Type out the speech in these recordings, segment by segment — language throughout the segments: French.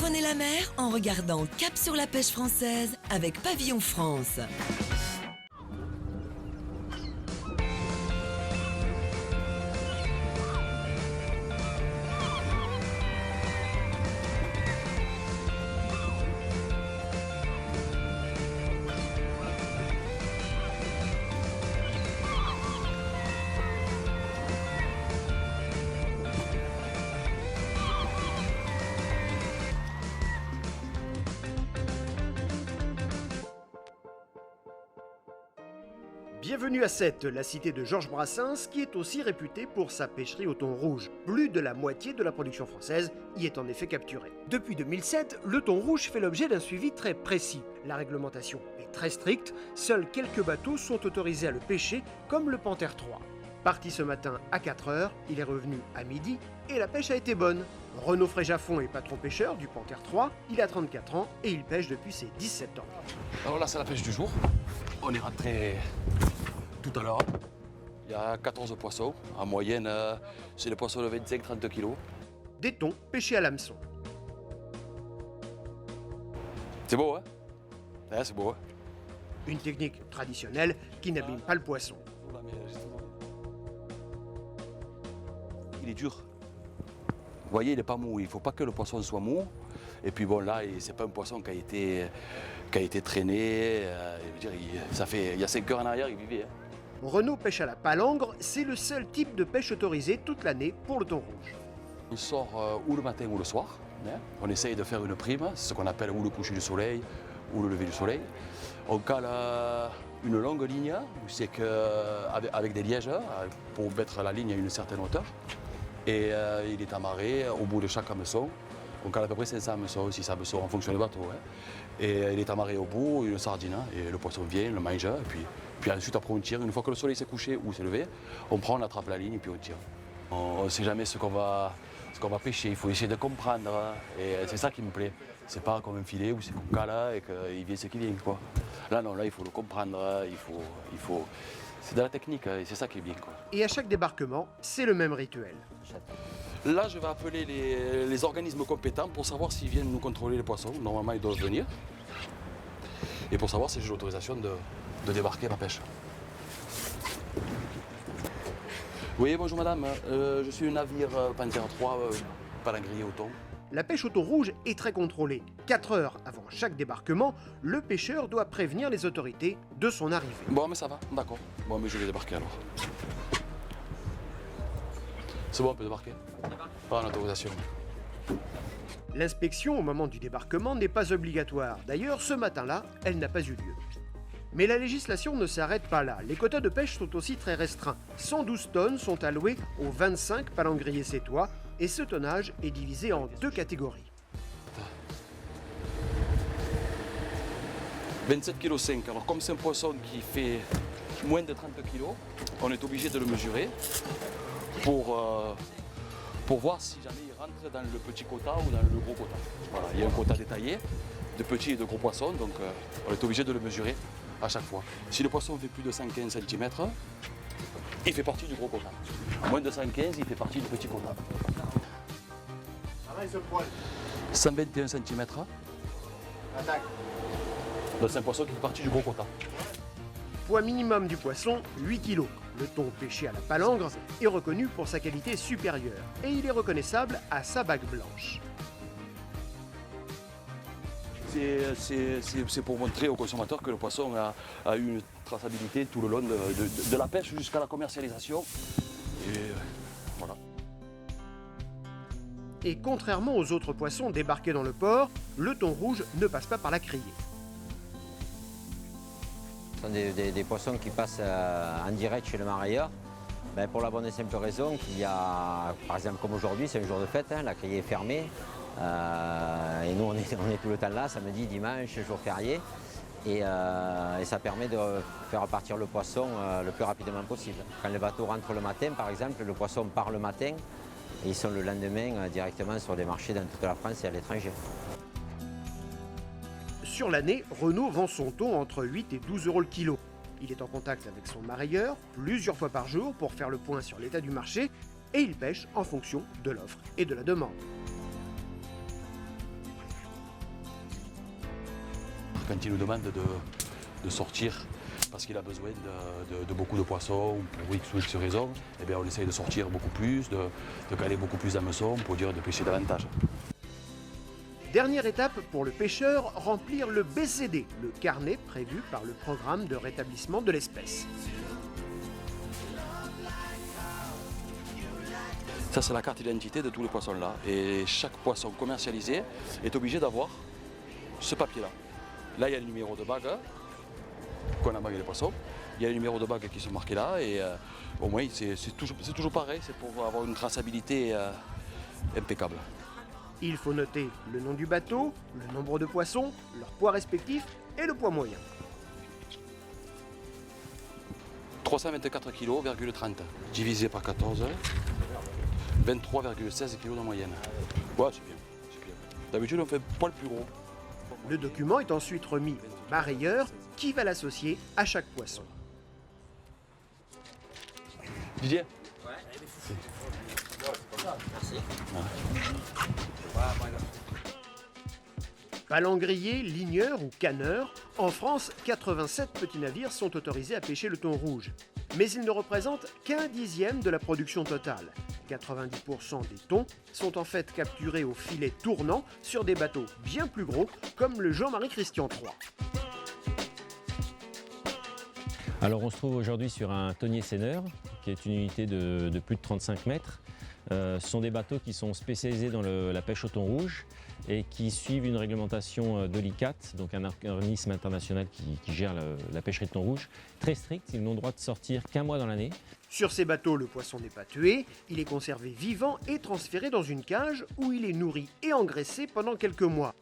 Détournez la mer en regardant Cap sur la pêche française avec Pavillon France. Bienvenue à Sète, la cité de Georges Brassens, qui est aussi réputée pour sa pêcherie au thon rouge. Plus de la moitié de la production française y est en effet capturée. Depuis 2007, le thon rouge fait l'objet d'un suivi très précis. La réglementation est très stricte, seuls quelques bateaux sont autorisés à le pêcher, comme le Panthère 3. Parti ce matin à 4h, il est revenu à midi et la pêche a été bonne. Renaud Fréjafond est patron pêcheur du Panthère 3, il a 34 ans et il pêche depuis ses 17 ans. Alors là, c'est la pêche du jour. On est rentré tout à l'heure. Il y a 14 poissons. En moyenne, c'est des poissons de 25-30 kg. Des thons pêchés à l'hameçon. C'est beau, hein? Ouais, c'est beau, hein? Une technique traditionnelle qui n'abîme pas le poisson. Il est dur. Vous voyez, il n'est pas mou. Il ne faut pas que le poisson soit mou. Et puis bon, là, c'est pas un poisson qui a été traîné. Il y a 5 heures en arrière, il vivait. Hein. Renaud pêche à la palangre, c'est le seul type de pêche autorisé toute l'année pour le thon rouge. On sort ou le matin ou le soir. Hein. On essaye de faire une prime, c'est ce qu'on appelle ou le coucher du soleil ou le lever du soleil. On cale une longue ligne, c'est avec des lièges pour mettre la ligne à une certaine hauteur. Et il est amarré au bout de chaque hameçon. On cale à peu près 500 hameçons, 600 hameçons en fonction du bateau. Hein. Et il est amarré au bout, une sardine, et le poisson vient, le mange, et puis ensuite après on tire. Une fois que le soleil s'est couché ou s'est levé, on prend, on attrape la ligne et puis on tire. On ne sait jamais ce qu'on va pêcher, il faut essayer de comprendre. Et c'est ça qui me plaît. C'est pas comme un filet où c'est qu'on cale et qu'il vient ce qui vient. Quoi. Là non, là il faut le comprendre, il faut... C'est de la technique et c'est ça qui est bien. Quoi. Et à chaque débarquement, c'est le même rituel. Là, je vais appeler les organismes compétents pour savoir s'ils viennent nous contrôler les poissons. Normalement, ils doivent venir. Et pour savoir si j'ai l'autorisation de débarquer ma pêche. Oui, bonjour madame. Je suis un navire Panthère 3, palangrier au thon. La pêche au thon rouge est très contrôlée. 4 heures avant chaque débarquement, le pêcheur doit prévenir les autorités de son arrivée. Bon, mais ça va, d'accord. Bon, mais je vais débarquer alors. C'est bon, on peut débarquer. Pas en autorisation. L'inspection au moment du débarquement n'est pas obligatoire. D'ailleurs, ce matin-là, elle n'a pas eu lieu. Mais la législation ne s'arrête pas là. Les quotas de pêche sont aussi très restreints. 112 tonnes sont allouées aux 25 palangriers sétois et ce tonnage est divisé en 2 catégories. 27,5 kg. Alors comme c'est un poisson qui fait moins de 30 kg, on est obligé de le mesurer pour voir si jamais il rentre dans le petit quota ou dans le gros quota. Voilà, il y a un quota détaillé de petits et de gros poissons, donc on est obligé de le mesurer à chaque fois. Si le poisson fait plus de 115 cm, il fait partie du gros quota. À moins de 115, il fait partie du petit quota. 121 cm. C'est un poisson qui fait partie du gros quota. Poids minimum du poisson, 8 kg. Le thon pêché à la palangre est reconnu pour sa qualité supérieure et il est reconnaissable à sa bague blanche. C'est pour montrer aux consommateurs que le poisson a eu une traçabilité tout le long de la pêche jusqu'à la commercialisation. Et voilà. Et contrairement aux autres poissons débarqués dans le port, le thon rouge ne passe pas par la criée. Ce sont des poissons qui passent en direct chez le marailleur, pour la bonne et simple raison qu'il y a, par exemple comme aujourd'hui, c'est un jour de fête, la criée est fermée, et nous on est tout le temps là, samedi, dimanche, jour férié, et ça permet de faire partir le poisson le plus rapidement possible. Quand les bateaux rentrent le matin, par exemple, le poisson part le matin, et ils sont le lendemain directement sur des marchés dans toute la France et à l'étranger. Sur l'année, Renaud vend son thon entre 8 et 12 euros le kilo. Il est en contact avec son marailleur plusieurs fois par jour pour faire le point sur l'état du marché et il pêche en fonction de l'offre et de la demande. quand il nous demande de sortir parce qu'il a besoin de beaucoup de poissons pour X ou X raison, eh bien on essaye de sortir beaucoup plus, de caler beaucoup plus d'hameçons pour dire de pêcher davantage. Dernière étape pour le pêcheur, remplir le BCD, le carnet prévu par le programme de rétablissement de l'espèce. Ça, c'est la carte d'identité de tous les poissons là. Et chaque poisson commercialisé est obligé d'avoir ce papier-là. Là, il y a le numéro de bague qu'on a bagué les poissons. Il y a le numéro de bague qui sont marqués là. Et au moins, c'est toujours pareil, c'est pour avoir une traçabilité impeccable. Il faut noter le nom du bateau, le nombre de poissons, leur poids respectif et le poids moyen. 324 kg, 30 divisé par 14, 23,16 kg de moyenne. Ouais, c'est bien. D'habitude, on fait pas le plus gros. Le document est ensuite remis au marailleur qui va l'associer à chaque poisson. Didier ? Merci. Palangrier, ligneur ou canneur, en France, 87 petits navires sont autorisés à pêcher le thon rouge. Mais ils ne représentent qu'un dixième de la production totale. 90% des thons sont en fait capturés au filet tournant sur des bateaux bien plus gros, comme le Jean-Marie Christian III. Alors on se trouve aujourd'hui sur un thonier seineur, qui est une unité de plus de 35 mètres. Ce sont des bateaux qui sont spécialisés dans la pêche au thon rouge et qui suivent une réglementation de l'ICCAT, donc un organisme international qui gère la pêcherie de thon rouge, très stricte. Ils n'ont droit de sortir qu'un mois dans l'année. Sur ces bateaux, le poisson n'est pas tué, il est conservé vivant et transféré dans une cage où il est nourri et engraissé pendant quelques mois.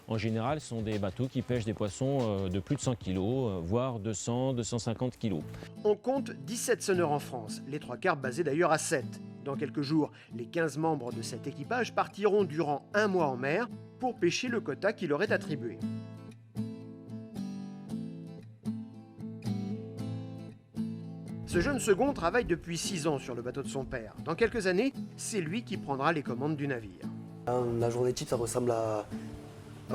En général, ce sont des bateaux qui pêchent des poissons de plus de 100 kg, voire 200, 250 kg. On compte 17 senneurs en France, les trois quarts basés d'ailleurs à 7. Dans quelques jours, les 15 membres de cet équipage partiront durant un mois en mer pour pêcher le quota qui leur est attribué. Ce jeune second travaille depuis 6 ans sur le bateau de son père. Dans quelques années, c'est lui qui prendra les commandes du navire. La journée type, ça ressemble à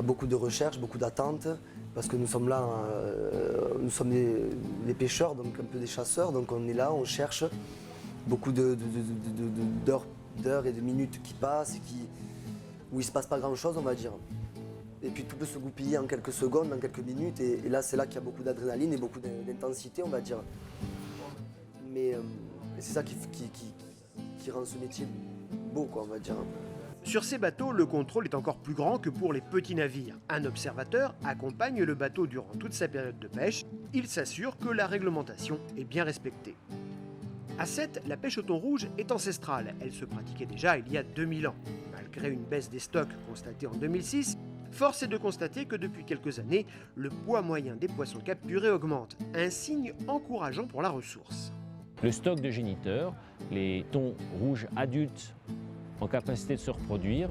beaucoup de recherches, beaucoup d'attentes, parce que nous sommes là, nous sommes des pêcheurs, donc un peu des chasseurs, donc on est là, on cherche beaucoup d'heures et de minutes qui passent, où il ne se passe pas grand-chose, on va dire. Et puis tout peut se goupiller en quelques secondes, en quelques minutes, et là c'est là qu'il y a beaucoup d'adrénaline et beaucoup d'intensité, on va dire. Mais c'est ça qui rend ce métier beau, quoi, on va dire. Sur ces bateaux, le contrôle est encore plus grand que pour les petits navires. Un observateur accompagne le bateau durant toute sa période de pêche. Il s'assure que la réglementation est bien respectée. À Sète, la pêche au thon rouge est ancestrale. Elle se pratiquait déjà il y a 2000 ans. Malgré une baisse des stocks constatée en 2006, force est de constater que depuis quelques années, le poids moyen des poissons capturés augmente. Un signe encourageant pour la ressource. Le stock de géniteurs, les thons rouges adultes en capacité de se reproduire,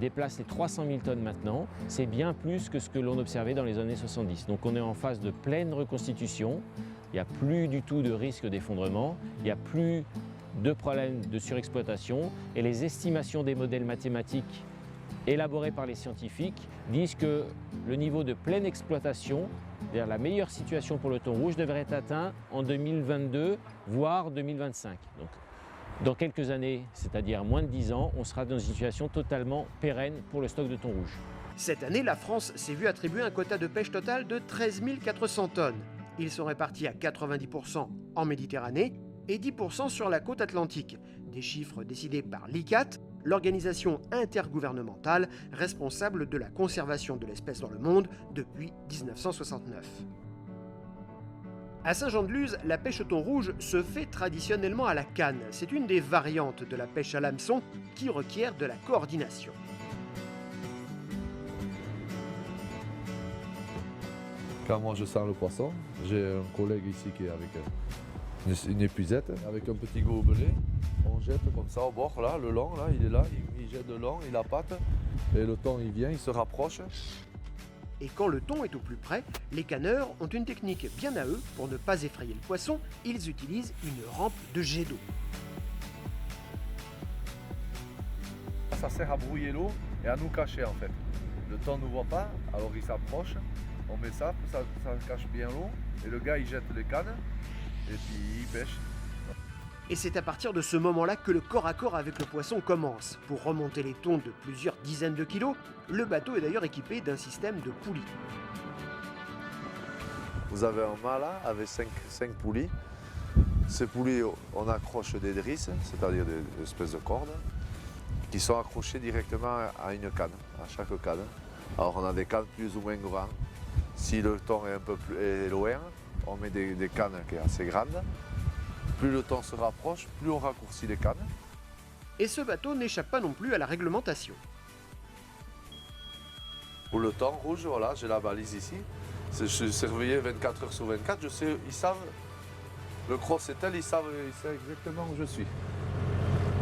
déplace les 300 000 tonnes maintenant. C'est bien plus que ce que l'on observait dans les années 70. Donc on est en phase de pleine reconstitution. Il n'y a plus du tout de risque d'effondrement. Il n'y a plus de problème de surexploitation. Et les estimations des modèles mathématiques élaborés par les scientifiques disent que le niveau de pleine exploitation, c'est-à-dire la meilleure situation pour le thon rouge, devrait être atteint en 2022, voire 2025. Donc, dans quelques années, c'est-à-dire moins de 10 ans, on sera dans une situation totalement pérenne pour le stock de thon rouge. Cette année, la France s'est vue attribuer un quota de pêche total de 13 400 tonnes. Ils sont répartis à 90% en Méditerranée et 10% sur la côte atlantique. Des chiffres décidés par l'ICCAT, l'organisation intergouvernementale responsable de la conservation de l'espèce dans le monde depuis 1969. À Saint-Jean-de-Luz, la pêche au thon rouge se fait traditionnellement à la canne. C'est une des variantes de la pêche à l'hameçon qui requiert de la coordination. Quand moi je sens le poisson, j'ai un collègue ici qui est avec une épuisette, avec un petit gobelet. On jette comme ça au bord, là, le long, là, il est là, il jette le long, il appâte, et le thon il vient, il se rapproche. Et quand le thon est au plus près, les canneurs ont une technique bien à eux pour ne pas effrayer le poisson. Ils utilisent une rampe de jet d'eau. Ça sert à brouiller l'eau et à nous cacher en fait. Le thon ne voit pas, alors il s'approche, on met ça cache bien l'eau, et le gars il jette les cannes, et puis il pêche. Et c'est à partir de ce moment-là que le corps à corps avec le poisson commence. Pour remonter les thons de plusieurs dizaines de kilos, le bateau est d'ailleurs équipé d'un système de poulies. Vous avez un mât là, avec 5 poulies. Ces poulies, on accroche des drisses, c'est-à-dire des espèces de cordes, qui sont accrochées directement à une canne, à chaque canne. Alors on a des cannes plus ou moins grandes. Si le thon est un peu plus loin, on met des cannes qui sont assez grandes. Plus le thon se rapproche, plus on raccourcit les cannes. Et ce bateau n'échappe pas non plus à la réglementation. Pour le thon rouge, voilà, j'ai la balise ici. Je suis surveillé 24 heures sur 24. Je sais, ils savent, le cross et tel, ils savent exactement où je suis.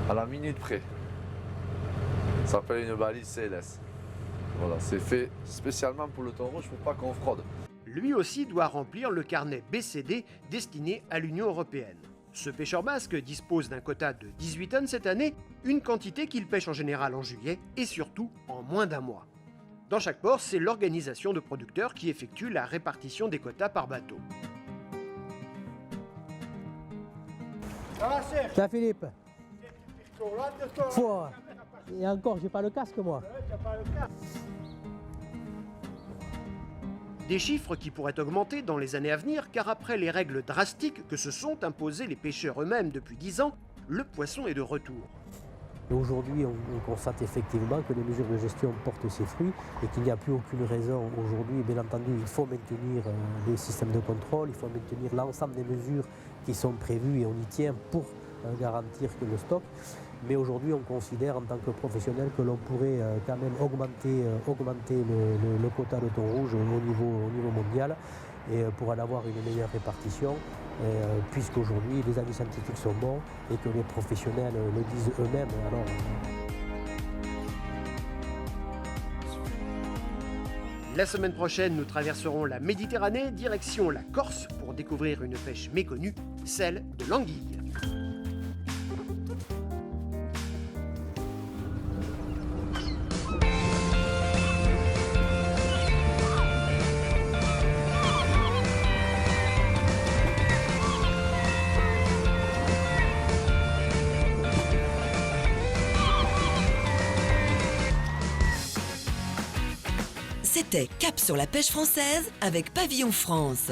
À la minute près. Ça s'appelle une balise CLS. Voilà, c'est fait spécialement pour le thon rouge pour pas qu'on fraude. Lui aussi doit remplir le carnet BCD destiné à l'Union européenne. Ce pêcheur basque dispose d'un quota de 18 tonnes cette année, une quantité qu'il pêche en général en juillet et surtout en moins d'un mois. Dans chaque port, c'est l'organisation de producteurs qui effectue la répartition des quotas par bateau. Tiens Philippe. Pouah. Et encore, j'ai pas le casque moi. Des chiffres qui pourraient augmenter dans les années à venir, car après les règles drastiques que se sont imposées les pêcheurs eux-mêmes depuis 10 ans, le poisson est de retour. Et aujourd'hui, on constate effectivement que les mesures de gestion portent ses fruits et qu'il n'y a plus aucune raison aujourd'hui. Bien entendu, il faut maintenir les systèmes de contrôle, il faut maintenir l'ensemble des mesures qui sont prévues et on y tient pour garantir que le stock. Mais aujourd'hui, on considère en tant que professionnel que l'on pourrait quand même augmenter le quota de thon rouge au niveau mondial et pour en avoir une meilleure répartition, puisqu'aujourd'hui les avis scientifiques sont bons et que les professionnels le disent eux-mêmes. Alors, la semaine prochaine, nous traverserons la Méditerranée, direction la Corse, pour découvrir une pêche méconnue, celle de l'anguille. C'était Cap sur la pêche française avec Pavillon France.